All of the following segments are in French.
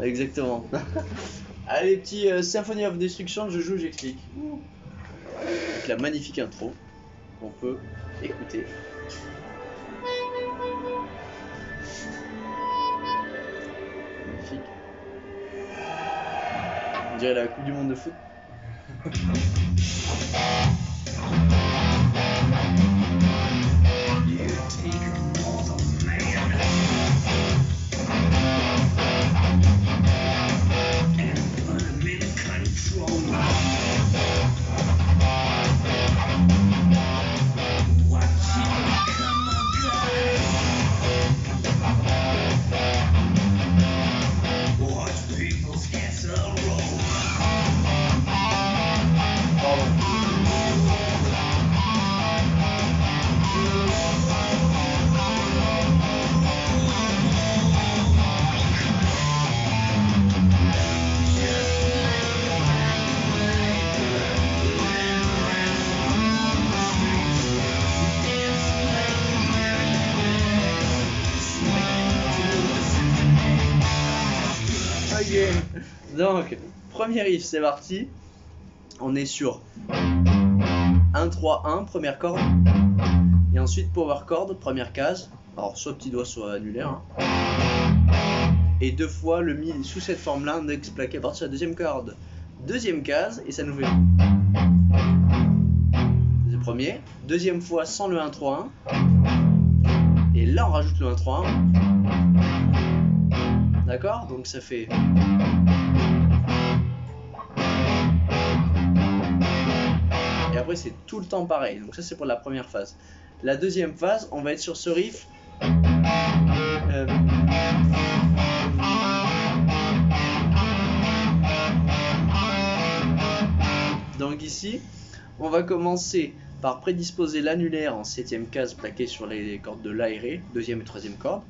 Exactement. Allez, petit Symphony of Destruction, je joue, j'explique. Avec la magnifique intro qu'on peut écouter. Magnifique. On dirait la Coupe du Monde de foot. Donc, premier riff, c'est parti. On est sur 1-3-1, première corde. Et ensuite power chord, première case. Alors soit petit doigt, soit annulaire. Et deux fois le mi sous cette forme-là, index plaqué à partir de la deuxième corde. Deuxième case, et ça nous fait le premier. Deuxième fois sans le 1-3-1. Et là on rajoute le 1-3-1. D'accord? Donc ça fait... Et après c'est tout le temps pareil. Donc ça c'est pour la première phase. La deuxième phase, on va être sur ce riff. Donc ici, on va commencer par prédisposer l'annulaire en 7ème case plaqué sur les cordes de La et Ré, deuxième et troisième corde.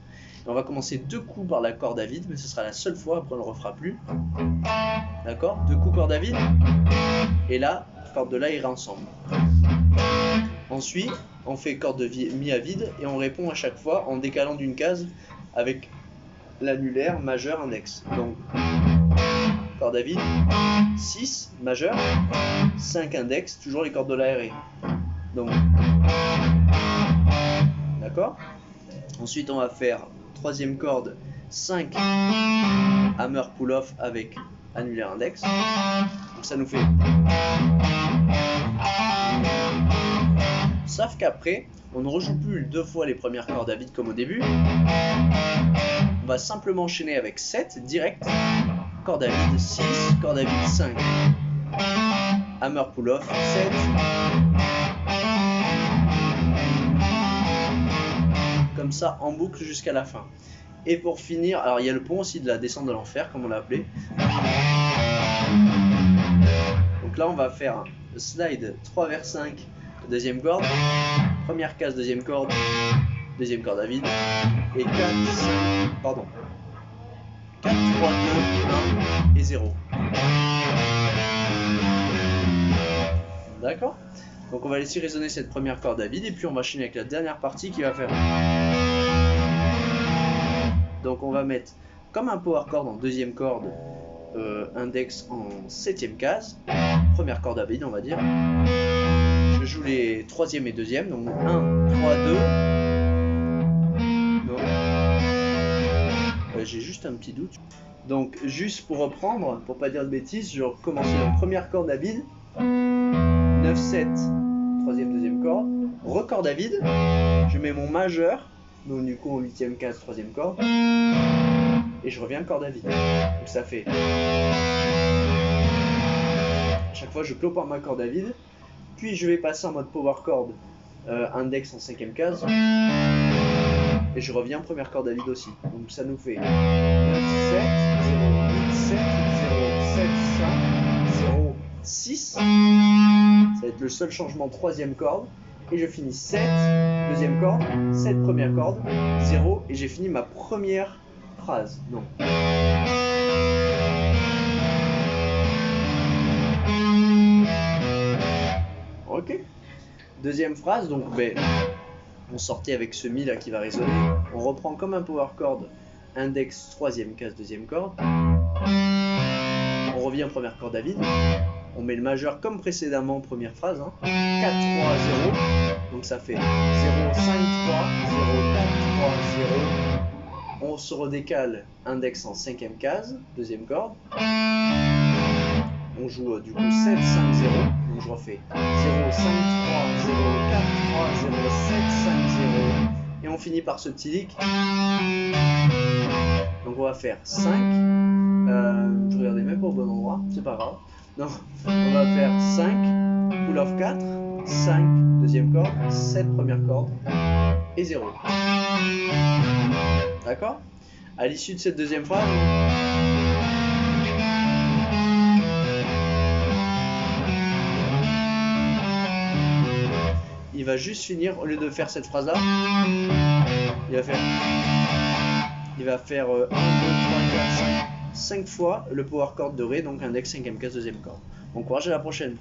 Et on va commencer deux coups par la corde à vide, mais ce sera la seule fois, après on ne le refera plus. D'accord? Deux coups corde à vide. Et là, corde de La et Ré ensemble. Ensuite, on fait corde de mi à vide et on répond à chaque fois en décalant d'une case avec l'annulaire majeur index. Donc, corde à vide, 6 majeur, 5 index, toujours les cordes de La et Ré. Donc, d'accord? Ensuite, on va faire troisième corde, 5 hammer pull-off avec annulaire index. Donc ça nous fait... Sauf qu'après, on ne rejoue plus deux fois les premières cordes à vide comme au début. On va simplement enchaîner avec 7 direct. Corde à vide 6, corde à vide 5. Hammer pull-off 7. Comme ça en boucle jusqu'à la fin. Et pour finir, alors il y a le pont aussi de la descente de l'enfer comme on l'a appelé. Donc là on va faire un slide 3 vers 5, deuxième corde, première case, deuxième corde à vide, et 4, 5, pardon, 4, 3, 2, 1 et 0. D'accord? Donc on va laisser résonner cette première corde à vide et puis on va enchaîner avec la dernière partie qui va faire... Donc on va mettre comme un power chord en deuxième corde, index en 7ème case, première corde à vide on va dire. Je joue les troisième et deuxième, donc 1, 3, 2. J'ai juste un petit doute. Donc juste pour reprendre, pour pas dire de bêtises, je recommence la première corde à vide, 9, 7, troisième, deuxième corde, recorde à vide, je mets mon majeur, donc du coup en 8ème case, troisième corde, et je reviens corde à vide. Donc ça fait... À chaque fois je clôt par ma corde à vide, puis je vais passer en mode power chord, index en 5ème case, et je reviens première corde à vide aussi. Donc ça nous fait 9, 7, 0, 8, 7, 0, 7, 5, 0, 6. Ça va être le seul changement troisième corde. Et je finis 7, deuxième corde, 7 première corde, 0, et j'ai fini ma première phrase. Non. Ok. Deuxième phrase, donc on sortait avec ce mi là qui va résonner. On reprend comme un power chord index, troisième case, deuxième corde. On revient première corde à vide. On met le majeur comme précédemment, première phrase. 4, 3, 0. Donc ça fait 0, 5, 3, 0, 4, 3, 0. On se redécale, index en cinquième case, deuxième corde. On joue du coup 7, 5, 0. Donc je refais 0, 5, 3, 0, 4, 3, 0, 7, 5, 0. Et on finit par ce petit lick. Donc on va faire 5. Je regardais même pas au bon endroit, c'est pas grave. Non, on va faire 5, pull off 4, 5, deuxième corde, 7, première corde, et 0. D'accord? À l'issue de cette deuxième phrase, il va juste finir, au lieu de faire cette phrase là, il va faire 1, 2, 3, 4, 5 fois le power chord de Ré, donc index, cinquième case, deuxième corde. Bon courage, à la prochaine.